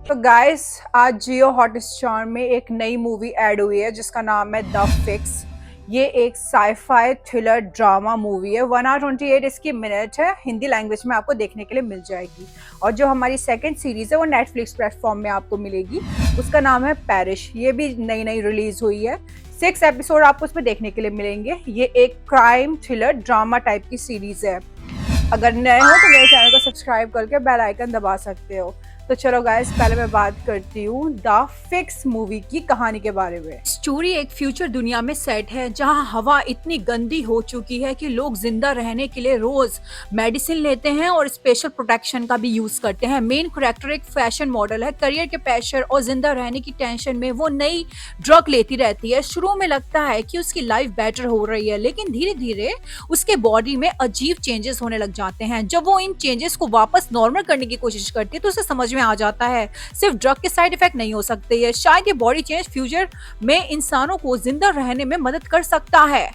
तो गाइस, आज जियो हॉटस्टार में एक नई मूवी ऐड हुई है जिसका नाम है द फिक्स। ये एक साईफाई थ्रिलर ड्रामा मूवी है। 1 आवर 28 इसकी मिनट है। हिंदी लैंग्वेज में आपको देखने के लिए मिल जाएगी। और जो हमारी सेकंड सीरीज है वो नेटफ्लिक्स प्लेटफॉर्म में आपको मिलेगी। उसका नाम है पैरिश। ये भी नई नई रिलीज हुई है। 6 एपिसोड आपको उसमें देखने के लिए मिलेंगे। ये एक क्राइम थ्रिलर ड्रामा टाइप की सीरीज है। अगर नए हो तो मेरे चैनल को सब्सक्राइब करके बेल आइकन दबा सकते हो। तो चलो गाइस, पहले मैं बात करती हूँ द फिक्स मूवी की कहानी के बारे में। स्टोरी एक फ्यूचर दुनिया में सेट है जहाँ हवा इतनी गंदी हो चुकी है कि लोग जिंदा रहने के लिए रोज मेडिसिन लेते हैं और स्पेशल प्रोटेक्शन का भी यूज करते हैं। मेन कैरेक्टर एक फैशन मॉडल है। करियर के प्रेशर और जिंदा रहने की टेंशन में वो नई ड्रग लेती रहती है। शुरू में लगता है कि उसकी लाइफ बेटर हो रही है, लेकिन धीरे धीरे उसके बॉडी में अजीब चेंजेस होने लग जाते हैं। जब वो इन चेंजेस को वापस नॉर्मल करने की कोशिश करती है तो उसे समझ में आ जाता है सिर्फ ड्रग के साइड इफेक्ट नहीं हो सकते हैं, शायद ये बॉडी चेंज फ्यूचर में इंसानों को जिंदा रहने में मदद कर सकता है।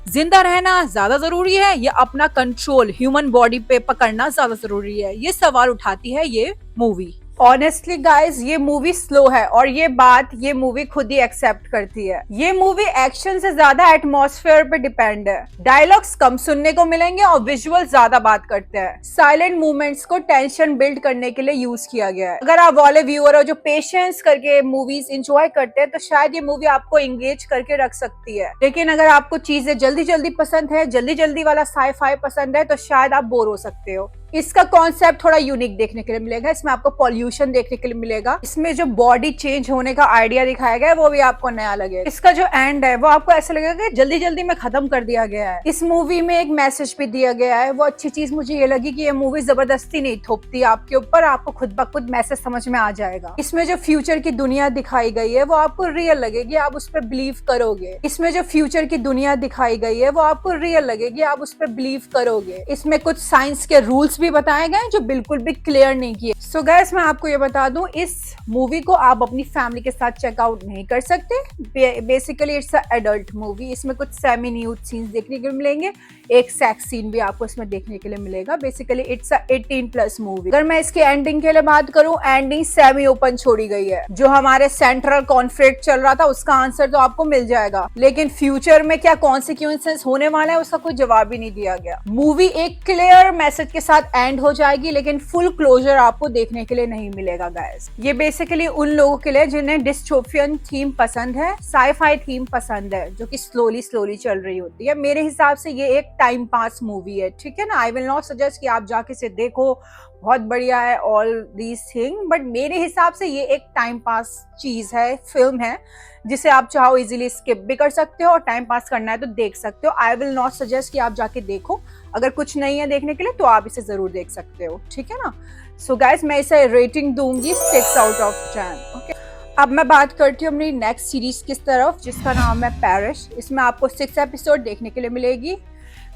जिंदा रहना ज्यादा जरूरी है या अपना कंट्रोल ह्यूमन बॉडी पे पकड़ना ज्यादा जरूरी है? ये सवाल उठाती है ये मूवी। ऑनेस्टली गाइज, ये मूवी स्लो है और ये बात ये मूवी खुद ही एक्सेप्ट करती है। ये मूवी एक्शन से ज्यादा एटमॉस्फेयर पे डिपेंड है। डायलॉग्स कम सुनने को मिलेंगे और विजुअल ज्यादा बात करते हैं। साइलेंट मूवमेंट्स को टेंशन बिल्ड करने के लिए यूज किया गया है। अगर आप वाले व्यूअर हो जो पेशेंस करके मूवीज इंजॉय करते हैं तो शायद ये मूवी आपको एंगेज करके रख सकती है। लेकिन अगर आपको चीजें जल्दी जल्दी पसंद है, जल्दी जल्दी वाला साई-फाई पसंद है, तो शायद आप बोर हो सकते हो। इसका कॉन्सेप्ट थोड़ा यूनिक देखने के लिए मिलेगा। इसमें आपको पॉल्यूशन देखने के लिए मिलेगा। इसमें जो बॉडी चेंज होने का आइडिया दिखाया गया है वो भी आपको नया लगेगा। इसका जो एंड है वो आपको ऐसा लगेगा कि जल्दी जल्दी में खत्म कर दिया गया है। इस मूवी में एक मैसेज भी दिया गया है। वो अच्छी चीज मुझे ये लगी कि ये मूवी जबरदस्ती नहीं थोपती आपके ऊपर, आपको खुद ब खुद मैसेज समझ में आ जाएगा। इसमें जो फ्यूचर की दुनिया दिखाई गई है वो आपको रियल लगेगी, आप उस पर बिलीव करोगे। इसमें जो फ्यूचर की दुनिया दिखाई गई है वो आपको रियल लगेगी, आप उस पर बिलीव करोगे। इसमें कुछ साइंस के रूल्स भी बताए गए जो बिल्कुल भी क्लियर नहीं किए। सो गाइस, मैं आपको ये बता दूं, इस मूवी को आप अपनी फैमिली के साथ चेकआउट नहीं कर सकते। Basically it's a adult movie. इसमें कुछ सेमी न्यूड सीन्स देखने के लिए मिलेंगे। एक सेक्स सीन भी आपको इसमें देखने के लिए मिलेगा। Basically it's a 18+ movie. अगर मैं इसकी एंडिंग के लिए बात करूं, एंडिंग सेमी ओपन छोड़ी गई है। जो हमारे सेंट्रल कॉन्फ्लिक्ट चल रहा था उसका आंसर तो आपको मिल जाएगा, लेकिन फ्यूचर में क्या कॉन्सिक्वेंसेस होने वाला है उसका कोई जवाब ही नहीं दिया गया। मूवी एक क्लियर मैसेज के साथ एंड हो जाएगी, लेकिन फुल क्लोजर आपको देखने के लिए नहीं मिलेगा गाइस। ये बेसिकली उन लोगों के लिए जिन्हें डिस्टोपियन थीम पसंद है, साई-फाई थीम पसंद है, जो कि स्लोली स्लोली चल रही होती है। मेरे हिसाब से ये एक टाइम पास मूवी है, ठीक है ना। आई विल नॉट सजेस्ट कि आप जाके इसे देखो, बहुत बढ़िया है ऑल दीज थिंग, बट मेरे हिसाब से ये एक टाइम पास चीज है, फिल्म है, जिसे आप चाहो इजीली स्किप भी कर सकते हो और टाइम पास करना है तो देख सकते हो। आई विल नॉट सजेस्ट कि आप जाके देखो। अगर कुछ नहीं है देखने के लिए तो आप इसे जरूर देख सकते हो, ठीक है ना। सो गाइस, मैं इसे रेटिंग दूंगी 6 आउट ऑफ 10। ओके, अब मैं बात करती हूँ अपनी नेक्स्ट सीरीज की तरफ जिसका नाम है पैरिश। इसमें आपको 6 एपिसोड देखने के लिए मिलेगी।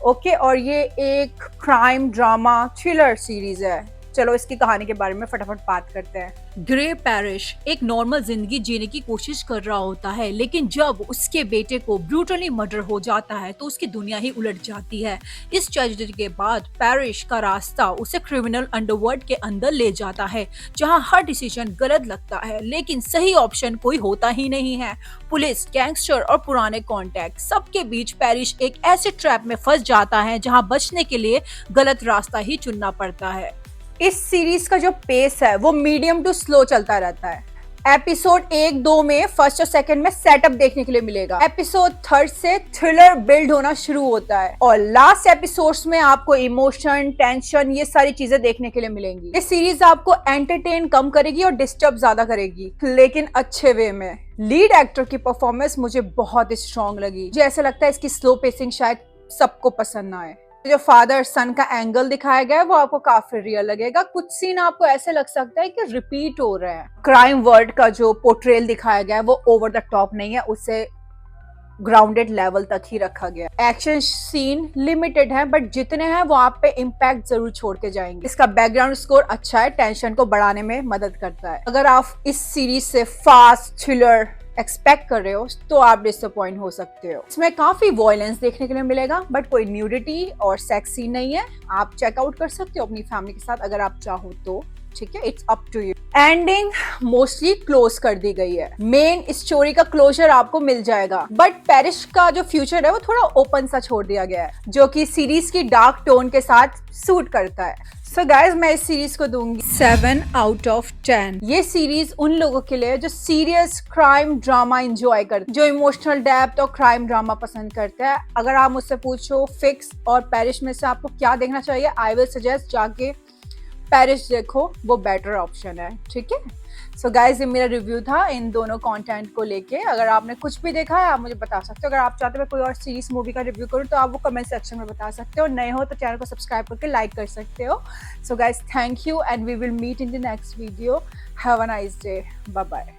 ओके, और ये एक क्राइम ड्रामा थ्रिलर सीरीज है। चलो इसकी कहानी के बारे में फटाफट बात करते हैं। ग्रे पैरिश एक नॉर्मल जिंदगी जीने की कोशिश कर रहा होता है, लेकिन जब उसके बेटे को ब्रूटली मर्डर हो जाता है तो उसकी दुनिया ही उलट जाती है। इस ट्रेजेडी के बाद पैरिश का रास्ता उसे क्रिमिनल अंडरवर्ल्ड के अंदर ले जाता है, जहां हर डिसीजन गलत लगता है, लेकिन सही ऑप्शन कोई होता ही नहीं है। पुलिस, गैंगस्टर और पुराने कॉन्टैक्ट सबके बीच पैरिश एक ऐसे ट्रैप में फंस जाता है जहां बचने के लिए गलत रास्ता ही चुनना पड़ता है। इस सीरीज का जो पेस है वो मीडियम टू स्लो चलता रहता है। एपिसोड 1-2 में फर्स्ट और सेकंड में सेटअप देखने के लिए मिलेगा। एपिसोड 3 से थ्रिलर बिल्ड होना शुरू होता है और लास्ट एपिसोड्स में आपको इमोशन, टेंशन, ये सारी चीजें देखने के लिए मिलेंगी। ये सीरीज आपको एंटरटेन कम करेगी और डिस्टर्ब ज्यादा करेगी, लेकिन अच्छे वे में। लीड एक्टर की परफॉर्मेंस मुझे बहुत स्ट्रॉन्ग लगी। मुझे ऐसा लगता है इसकी स्लो पेसिंग शायद सबको पसंद ना आए। जो फादर सन का एंगल दिखाया गया है वो आपको काफी रियल लगेगा। कुछ सीन आपको ऐसे लग सकता है कि रिपीट हो रहे हैं। क्राइम वर्ल्ड का जो पोर्ट्रेल दिखाया गया है वो ओवर द टॉप नहीं है, उसे ग्राउंडेड लेवल तक ही रखा गया। एक्शन सीन लिमिटेड है, बट जितने हैं वो आप पे इम्पैक्ट जरूर छोड़ के जाएंगे। इसका बैकग्राउंड स्कोर अच्छा है, टेंशन को बढ़ाने में मदद करता है। अगर आप इस सीरीज से फास्ट थ्रिलर एक्सपेक्ट कर रहे हो तो आप डिसअपॉइंट हो सकते हो। इसमें काफी वॉयलेंस देखने के लिए मिलेगा, बट कोई न्यूडिटी और सेक्स सीन नहीं है। आप चेकआउट कर सकते हो अपनी फैमिली के साथ अगर आप चाहो तो, ठीक है, it's up to you. Ending mostly close कर दी गई है, मेन स्टोरी का क्लोजर आपको मिल जाएगा, बट पेरिस का जो फ्यूचर है वो थोड़ा ओपन सा छोड़ दिया गया है, जो कि सीरीज की डार्क टोन के साथ सूट करता है। सो गाइज मैं इस सीरीज को दूंगी 7 आउट ऑफ 10। ये सीरीज उन लोगों के लिए जो सीरियस क्राइम ड्रामा एंजॉय करते, जो इमोशनल डेप्थ और क्राइम ड्रामा पसंद करते हैं। अगर आप मुझसे पूछो फिक्स और पेरिस में से आपको क्या देखना चाहिए, आई विल सजेस्ट जाके पेरिस देखो, वो बेटर ऑप्शन है, ठीक है। सो गाइज ये मेरा रिव्यू था इन दोनों कंटेंट को लेके। अगर आपने कुछ भी देखा है आप मुझे बता सकते हो। अगर आप चाहते हो मैं कोई और सीरीज मूवी का रिव्यू करूँ तो आप वो कमेंट सेक्शन में बता सकते हो। नए हो तो चैनल को सब्सक्राइब करके लाइक कर सकते हो। So guys thank you and we will meet in the next video. Have a nice day, bye bye.